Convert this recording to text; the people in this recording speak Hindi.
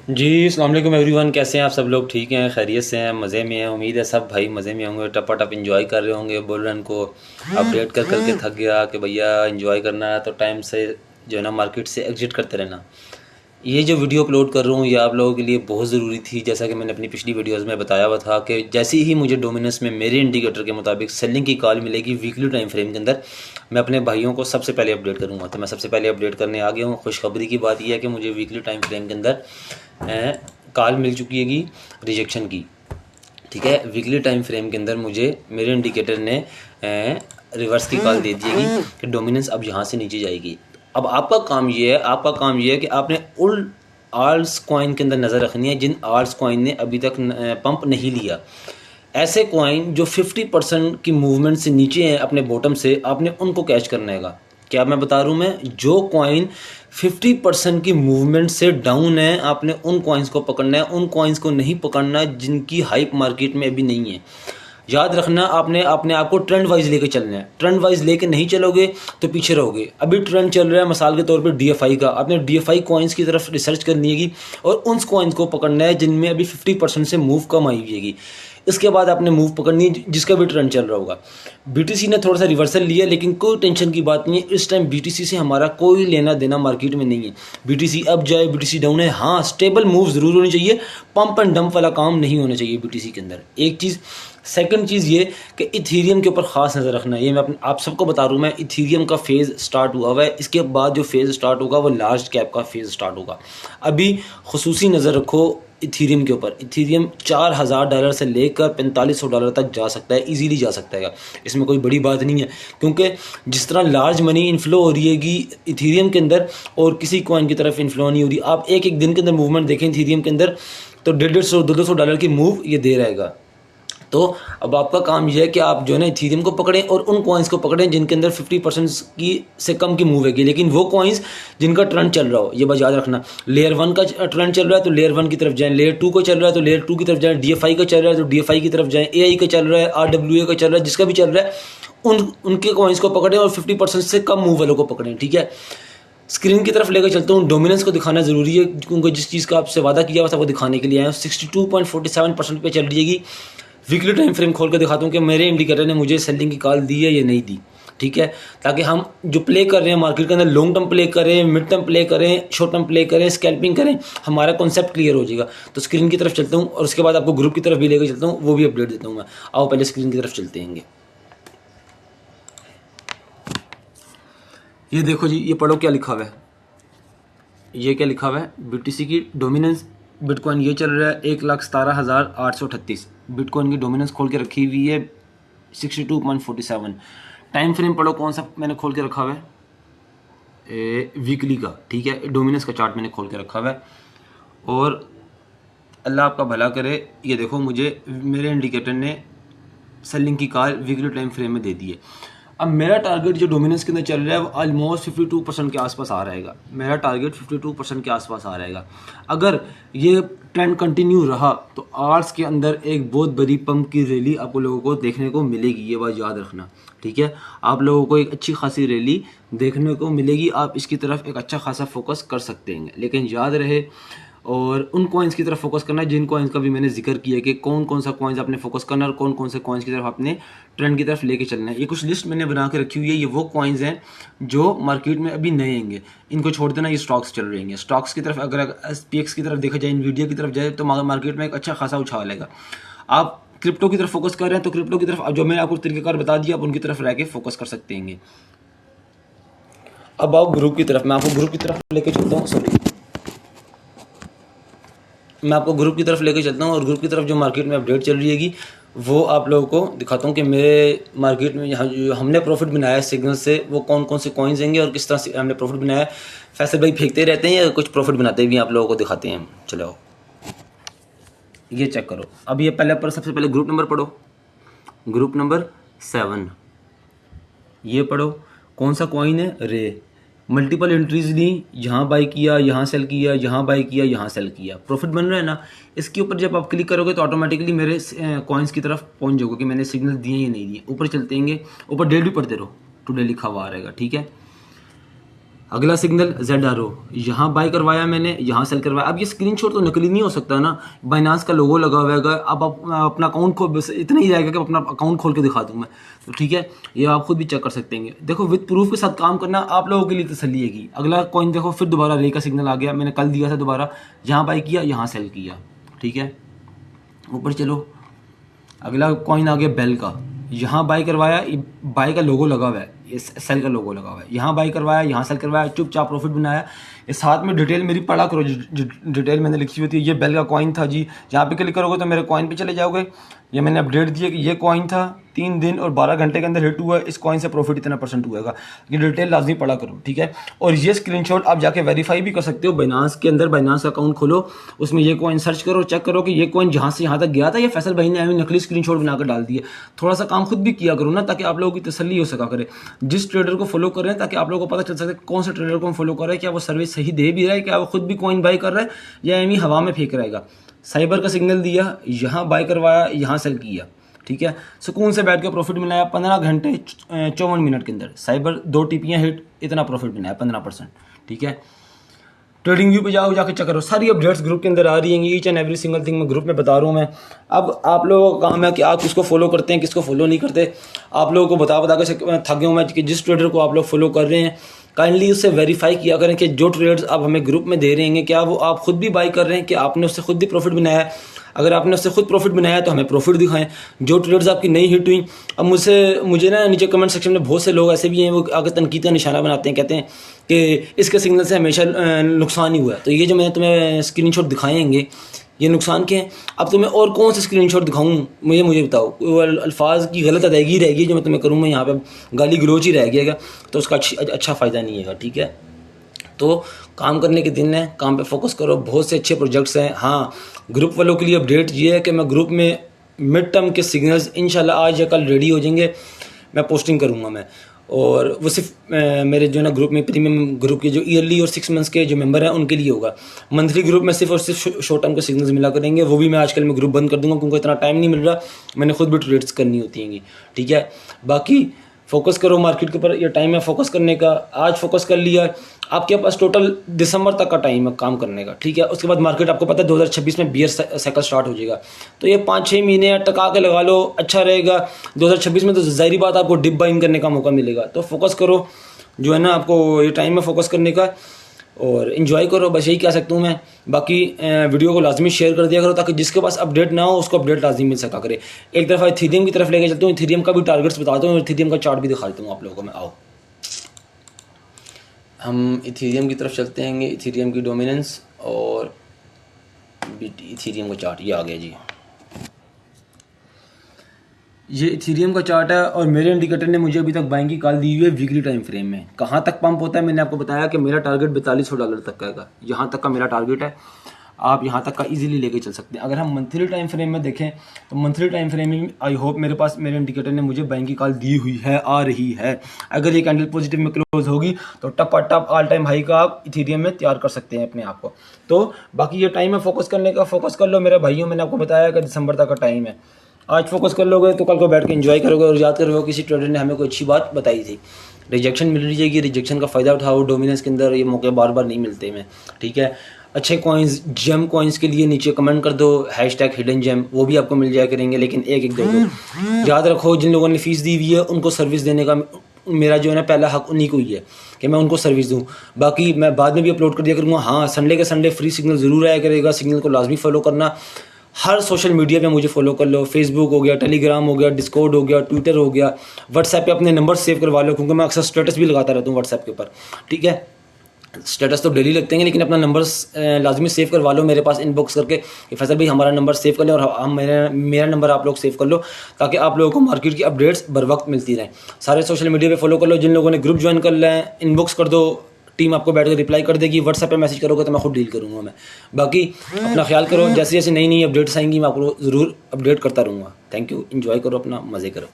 जी अस्सलाम वालेकुम एवरीवन, कैसे हैं आप सब लोग? ठीक हैं, खैरियत से हैं, मज़े में हैं। उम्मीद है सब भाई मज़े में होंगे, टपाटप इंजॉय कर रहे होंगे। बुल रन को अपडेट कर करके थक गया कि भैया इंजॉय करना है तो टाइम से जो है ना मार्केट से एग्जिट करते रहना। ये जो वीडियो अपलोड कर रहा हूँ ये आप लोगों के लिए बहुत ज़रूरी थी। जैसा कि मैंने अपनी पिछली वीडियोस में बताया हुआ था कि जैसे ही मुझे डोमिनस में मेरे इंडिकेटर के मुताबिक सेलिंग की कॉल मिलेगी वीकली टाइम फ्रेम के अंदर, मैं अपने भाइयों को सबसे पहले अपडेट करूँगा। तो मैं सबसे पहले अपडेट करने आ गया हूँ। खुशखबरी की बात यह है कि मुझे वीकली टाइम फ्रेम के अंदर कॉल मिल चुकी है रिजेक्शन की। ठीक है, वीकली टाइम फ्रेम के अंदर मुझे मेरे इंडिकेटर ने रिवर्स की कॉल दे दी है कि डोमिनेंस अब यहाँ से नीचे जाएगी। अब आपका काम ये है कि आपने उन आल्स कॉइन के अंदर नज़र रखनी है जिन आल्स कॉइन ने अभी तक पंप नहीं लिया। ऐसे कॉइन जो 50% की मूवमेंट से नीचे हैं अपने बॉटम से, आपने उनको कैच करना है। क्या मैं बता रहा हूँ, मैं जो कॉइन 50% की मूवमेंट से डाउन है आपने उन कॉइन्स को पकड़ना है, उन कॉइन्स को नहीं पकड़ना जिनकी हाइप मार्केट में अभी नहीं है। याद रखना, आपने अपने आप को ट्रेंड वाइज लेके चलना है। ट्रेंड वाइज लेके नहीं चलोगे तो पीछे रहोगे। अभी ट्रेंड चल रहा है मिसाल के तौर पे डीएफआई का, आपने डीएफआई कॉइन्स की तरफ रिसर्च करनी है और उन कॉइन्स को पकड़ना है जिनमें अभी 50% से मूव कम आई हुई है। इसके बाद आपने मूव पकड़नी है जिसका भी ट्रेंड चल रहा होगा। बीटीसी ने थोड़ा सा रिवर्सल लिया लेकिन कोई टेंशन की बात नहीं है। इस टाइम बीटीसी से हमारा कोई लेना देना मार्केट में नहीं है। बीटीसी अप जाए बीटीसी डाउन है, हाँ स्टेबल मूव ज़रूर होनी चाहिए, पंप एंड डंप वाला काम नहीं होना चाहिए बीटीसी के अंदर। एक चीज़। सेकंड चीज़ ये कि इथीरियम के ऊपर ख़ास नज़र रखना है। ये मैं आप सबको बता रहा हूँ, मैं इथीरियम का फेज़ स्टार्ट हुआ हुआ है। इसके बाद जो फेज़ स्टार्ट होगा वो लार्ज कैप का फेज़ स्टार्ट होगा। अभी खुसूसी नज़र रखो इथीरियम के ऊपर। इथीरियम $4000 से लेकर $4500 तक जा सकता है, इजीली जा सकता है। इसमें कोई बड़ी बात नहीं है, क्योंकि जिस तरह लार्ज मनी इन्फ्लो हो रही है इथीरियम के अंदर और किसी कॉइन की तरफ इन्फ्लो नहीं हो रही। आप एक एक दिन के अंदर मूवमेंट देखें इथीरियम के अंदर तो $150-200 की मूव ये दे रहेगा। तो अब आपका काम यह है कि आप जो है ना इथीरियम को पकड़ें और उन कॉइन्स को पकड़ें जिनके अंदर 50% की से कम की मूव है, लेकिन वो कॉइन्स जिनका ट्रेंड चल रहा हो। ये बात याद रखना, लेयर 1 का ट्रेंड चल रहा है तो लेयर 1 की तरफ जाएं, लेयर 2 का चल रहा है तो लेयर 2 की तरफ जाएं, डीएफआई का चल रहा है तो डीएफआई की तरफ जाएं, एआई का चल रहा है, आरडब्ल्यूए का चल रहा है, जिसका भी चल रहा है उनके कॉइन्स को पकड़ें और 50% से कम मूव वालों को पकड़ें। ठीक है, स्क्रीन की तरफ लेकर चलता हूँ। डोमिनेंस को दिखाना ज़रूरी है क्योंकि जिस चीज़ का आपसे वादा किया हुआ था वो दिखाने के लिए आया हूँ। 62.47% पे चल रही है। वीकली टाइम फ्रेम खोल कर दिखाता हूँ कि मेरे इंडिकेटर ने मुझे सेलिंग की कॉल दी है या नहीं दी। ठीक है, ताकि हम जो प्ले कर रहे हैं मार्केट के अंदर, लॉन्ग टर्म प्ले करें, मिड टर्म प्ले करें, शॉर्ट टर्म प्ले करें, स्कैल्पिंग करें, हमारा कॉन्सेप्ट क्लियर हो जाएगा। तो स्क्रीन की तरफ चलता हूँ और उसके बाद आपको ग्रुप की तरफ भी लेकर चलता हूँ, वो भी अपडेट देता हूँ मैं। आओ पहले स्क्रीन की तरफ चलते हैं। ये देखो जी, ये पढ़ो क्या लिखा हुआ है। ये क्या लिखा हुआ है, बीटीसी की डोमिनेंस बिटकॉइन ये चल रहा है 1,17,838। बिटकॉइन की डोमिनेंस खोल के रखी हुई है 62.47। टाइम फ्रेम पढ़ो कौन सा मैंने खोल के रखा हुआ है, वीकली का। ठीक है, डोमिनेंस का चार्ट मैंने खोल के रखा हुआ है और अल्लाह आपका भला करे। ये देखो, मुझे मेरे इंडिकेटर ने सेलिंग की कॉल वीकली टाइम फ्रेम में दे दी है। अब मेरा टारगेट जो डोमिनेंस के अंदर चल रहा है वो ऑलमोस्ट 52% के आसपास आ रहेगा। मेरा टारगेट 52% के आसपास आ रहेगा। अगर ये ट्रेंड कंटिन्यू रहा तो आर्ट्स के अंदर एक बहुत बड़ी पंप की रैली आपको लोगों को देखने को मिलेगी। ये बात याद रखना। ठीक है, आप लोगों को एक अच्छी खासी रैली देखने को मिलेगी। आप इसकी तरफ एक अच्छा खासा फोकस कर सकते हैं, लेकिन याद रहे और उन कॉइन्स की तरफ फोकस करना है जिन कॉइन्स का भी मैंने जिक्र किया कि कौन कौन सा कॉइन्स आपने फोकस करना है और कौन कौन से कॉइन्स की तरफ आपने ट्रेंड की तरफ लेके चलना है। ये कुछ लिस्ट मैंने बना के रखी हुई है। ये वो कॉइन्स हैं जो मार्केट में अभी नए आएंगे, इनको छोड़ देना। ये स्टॉक्स चल रहे हैं। स्टॉक्स की तरफ अगर एसपीएक्स की तरफ देखा जाए, इनवीडिया की तरफ जाए तो मार्केट में एक अच्छा खासा उछाल आएगा। आप क्रिप्टो की तरफ फोकस कर रहे हैं तो क्रिप्टो की तरफ जो मैंने आपको तरीकेकार बता दिया आप उनकी तरफ रह के फोकस कर सकते हैं। अब आओ ग्रुप की तरफ, मैं आपको ग्रुप की तरफ लेके चलता हूँ। सॉरी, मैं आपको ग्रुप की तरफ लेके चलता हूँ और ग्रुप की तरफ जो मार्केट में अपडेट चल रही है वो आप लोगों को दिखाता हूँ कि मेरे मार्केट में यहाँ जो हमने प्रॉफिट बनाया है सिग्नल से वो कौन कौन से कॉइन्स होंगे और किस तरह से हमने प्रॉफिट बनाया है। फैसल भाई फेंकते रहते हैं या कुछ प्रॉफिट बनाते भी आप लोगों को दिखाते हैं। चलो ये चेक करो। अब ये पहले पर सबसे पहले ग्रुप नंबर पढ़ो, ग्रुप नंबर 7 ये पढ़ो। कौन सा कॉइन है, रे। मल्टीपल एंट्रीज ली, यहाँ बाई किया, यहाँ सेल किया, यहाँ बाई किया, यहाँ सेल किया, प्रॉफिट बन रहा है ना। इसके ऊपर जब आप क्लिक करोगे तो ऑटोमेटिकली मेरे कॉइन्स की तरफ पहुँच जाओगे कि मैंने सिग्नल दिए या नहीं दिए। ऊपर चलते हैं, ऊपर डेट भी पढ़ते रहो, टुडे लिखा हुआ आ रहेगा। ठीक है, अगला सिग्नल ZRO, यहाँ बाय करवाया मैंने, यहाँ सेल करवाया। अब ये स्क्रीनशॉट तो नकली नहीं हो सकता ना, बाइनांस का लोगो लगा हुआ है। अब अपना अकाउंट को बस इतना ही रहेगा कि अपना अकाउंट खोल के दिखा दूँ मैं, तो ठीक है, ये आप खुद भी चेक कर सकते हैं। देखो विद प्रूफ के साथ काम करना आप लोगों के लिए तसल्ली है। अगला कॉइन देखो, फिर दोबारा रे का सिग्नल आ गया, मैंने कल दिया था दोबारा, यहाँ बाय किया, यहाँ सेल किया, ठीक है। ऊपर चलो, अगला कॉइन आ गया बेल का, यहाँ बाय करवाया, बाय का लोगो लगा हुआ है, सेल का लोगो लगा हुआ है, यहाँ बाय करवाया, यहाँ सेल करवाया, चुपचाप प्रॉफिट बनाया। इस साथ में डिटेल मेरी पढ़ा करो, डिटेल मैंने लिखी हुई थी। ये बेल का कॉइन था जी, यहाँ पे क्लिक करोगे तो मेरे कॉइन पे चले जाओगे। ये मैंने अपडेट दिया कि ये कॉइन था, 3 दिन और 12 घंटे के अंदर हिट हुआ, इस कॉइन से प्रॉफिट इतना % हुएगा। ये डिटेल लाजमी पढ़ा करो, ठीक है। और ये स्क्रीनशॉट आप जाके वेरीफाई भी कर सकते हो बाइनांस के अंदर, बाइनांस का अकाउंट खोलो, उसमें ये कॉइन सर्च करो, चेक करो कि ये कॉइन जहाँ से यहाँ तक गया था, ये फैसल भाई ने अभी नकली स्क्रीनशॉट बनाकर डाल दिए। थोड़ा सा काम खुद भी किया करो ना, ताकि आप लोगों की तसल्ली हो सका करे जिस ट्रेडर को फॉलो कर रहे हैं, ताकि आप लोगों को पता चल सके कौन सा ट्रेडर को हम फॉलो कर रहे हैं, क्या वो सर्विस सही दे भी रहा है, क्या वो खुद भी कॉइन बाय कर रहा है या एम ही हवा में फेंक रहेगा। साइबर का सिग्नल दिया, यहाँ बाय करवाया, यहाँ सेल किया, ठीक है। सुकून से बैठ के प्रॉफिट बनाया 15 घंटे 54 मिनट के अंदर। साइबर 2 टिपियाँ हिट, इतना प्रॉफिट बनाया 15%, ठीक है। ट्रेडिंग व्यू पे जाओ, जाके चेक करो, सारी अपडेट्स ग्रुप के अंदर आ रही हैं, each and every single thing मैं ग्रुप में बता रहा हूँ मैं। अब आप लोगों का काम है कि आप किसको फॉलो करते हैं, किसको फॉलो नहीं करते। आप लोगों को बता के थक गया हूँ मैं कि जिस ट्रेडर को आप लोग फॉलो कर रहे हैं, काइंडली उससे वेरीफाई किया करें कि जो ट्रेड्स आप हमें ग्रुप में दे रहे हैं, क्या वो आप खुद भी बाई कर रहे हैं, कि आपने उससे खुद भी प्रॉफिट बनाया है। अगर आपने उससे खुद प्रॉफिट बनाया है तो हमें प्रॉफिट दिखाएं। जो ट्रेड्स आपकी नहीं हिट हुई, अब मुझे ना नीचे कमेंट सेक्शन में बहुत से लोग ऐसे भी हैं, वो आगे तनकीद का निशाना बनाते हैं, कहते हैं कि इसके सिग्नल से हमेशा नुकसान ही हुआ है। तो ये जो मैंने तुम्हें स्क्रीनशॉट दिखाएंगे, ये नुकसान के हैं। अब तुम्हें और कौन से स्क्रीनशॉट दिखाऊं, मुझे बताओ। वो अल्फाज की गलत अदायगी रहेगी जो मैं तुम्हें करूँ, मैं यहाँ पे गाली गलोच ही रह गया, तो उसका अच्छा फ़ायदा नहीं है, ठीक है। तो काम करने के दिन है, काम पे फोकस करो। बहुत से अच्छे प्रोजेक्ट्स हैं। हाँ, ग्रुप वालों के लिए अपडेट ये है कि मैं ग्रुप में मिड टर्म के सिग्नल्स इंशाल्लाह आज या कल रेडी हो जाएंगे, मैं पोस्टिंग करूँगा मैं। और वो सिर्फ मेरे जो है ना ग्रुप में प्रीमियम ग्रुप के जो ईयरली और 6 मंथ्स के जो मेंबर हैं उनके लिए होगा। मंथली ग्रुप में सिर्फ और सिर्फ शॉर्ट टर्म के सिग्नल्स मिला करेंगे, वो भी मैं आजकल में ग्रुप बंद कर दूंगा क्योंकि इतना टाइम नहीं मिल रहा, मैंने खुद भी ट्रेड्स करनी होती हैं, ठीक है। बाकी फोकस करो मार्केट के ऊपर, ये टाइम है फोकस करने का। आज फोकस कर लिया, आपके पास टोटल दिसंबर तक का टाइम है काम करने का, ठीक है। उसके बाद मार्केट आपको पता है 2026 में बियर साइकिल स्टार्ट हो जाएगा, तो ये 5-6 महीने टका के लगा लो, अच्छा रहेगा। 2026 में तो ज़ाहिर बात आपको डिप बाइंग करने का मौका मिलेगा, तो फोकस करो, जो है ना आपको ये टाइम है फोकस करने का, और इन्जॉय करो, बस यही कह सकता हूँ मैं। बाकी वीडियो को लाजमी शेयर कर दिया करो ताकि जिसके पास अपडेट ना हो उसको अपडेट लाजमी मिल सका करे। एक तरफ इथेरियम की तरफ लेके चलता हूँ, इथेरियम का भी टारगेट्स बताता हूँ, इथेरियम का चार्ट भी दिखा देता हूँ आप लोगों को मैं। आओ हम इथेरियम की तरफ चलते हैं, इथेरियम की डोमिनेंस और इथेरियम का चार्ट ये आ गया जी। ये इथेरियम का चार्ट है और मेरे इंडिकेटर ने मुझे अभी तक बाइंग की कॉल दी हुई है वीकली टाइम फ्रेम में। कहाँ तक पंप होता है मैंने आपको बताया कि मेरा टारगेट $4200 तक का है, यहाँ तक का मेरा टारगेट है। आप यहाँ तक का इजीली लेके चल सकते हैं। अगर हम मंथली टाइम फ्रेम में देखें तो मंथली टाइम फ्रेम में आई होप मेरे इंडिकेटर ने मुझे बाइंग की कॉल दी हुई है, आ रही है। अगर ये कैंडल पॉजिटिव में क्लोज होगी तो टप ऑल टाइम हाई का आप इथेरियम में तैयार कर सकते हैं अपने आप को। तो बाकी ये टाइम है फोकस करने का, फोकस कर लो मेरे भाइयों। मैंने आपको बताया कि दिसंबर तक का टाइम है, आज फोकस कर लोगे तो कल को बैठ के एंजॉय करोगे और याद करोगे किसी ट्रेडर ने हमें कोई अच्छी बात बताई थी। रिजेक्शन मिल रही है, रिजेक्शन का फ़ायदा उठाओ। डोमिनेंस के अंदर ये मौके बार बार नहीं मिलते में, ठीक है। अच्छे कॉइन्स, जेम कॉइन्स के लिए नीचे कमेंट कर दो #हिडन जेम, वो भी आपको मिल जाया करेंगे, लेकिन एक दो याद रखो। जिन लोगों ने फीस दी हुई है उनको सर्विस देने का मेरा जो है ना पहला हक उन्हीं को ही है कि मैं उनको सर्विस दूं। बाकी मैं बाद में भी अपलोड कर दिया करूँगा। हाँ, संडे के संडे फ्री सिग्नल ज़रूर आया करेगा, सिग्नल को लाजमी फॉलो करना। हर सोशल मीडिया पे मुझे फॉलो कर लो, फेसबुक हो गया, टेलीग्राम हो गया, डिस्कॉर्ड हो गया, ट्विटर हो गया, व्हाट्सएप पे अपने नंबर सेव करवा लो क्योंकि मैं अक्सर स्टेटस भी लगाता रहता हूँ व्हाट्सएप के ऊपर, ठीक है। स्टेटस तो डेली लगते हैं लेकिन अपना नंबर लाजमी सेव करवा लो मेरे पास इनबॉक्स करके कि फैसल भाई हमारा नंबर सेव कर लें और हम मेरा नंबर आप लोग सेव कर लो ताकि आप लोगों को मार्केट की अपडेट्स बर वक्त मिलती रहें। सारे सोशल मीडिया पे फॉलो कर लो। जिन लोगों ने ग्रुप ज्वाइन कर लें इनबॉक्स कर दो, टीम आपको बैठ कर रिप्लाई कर देगी। व्हाट्सएप पे मैसेज करोगे तो मैं खुद डील करूँगा मैं। बाकी अपना ख्याल करो, जैसे जैसे नई अपडेट्स आएंगी मैं आपको ज़रूर अपडेट करता रहूँगा। थैंक यू, एंजॉय करो, अपना मज़े करो।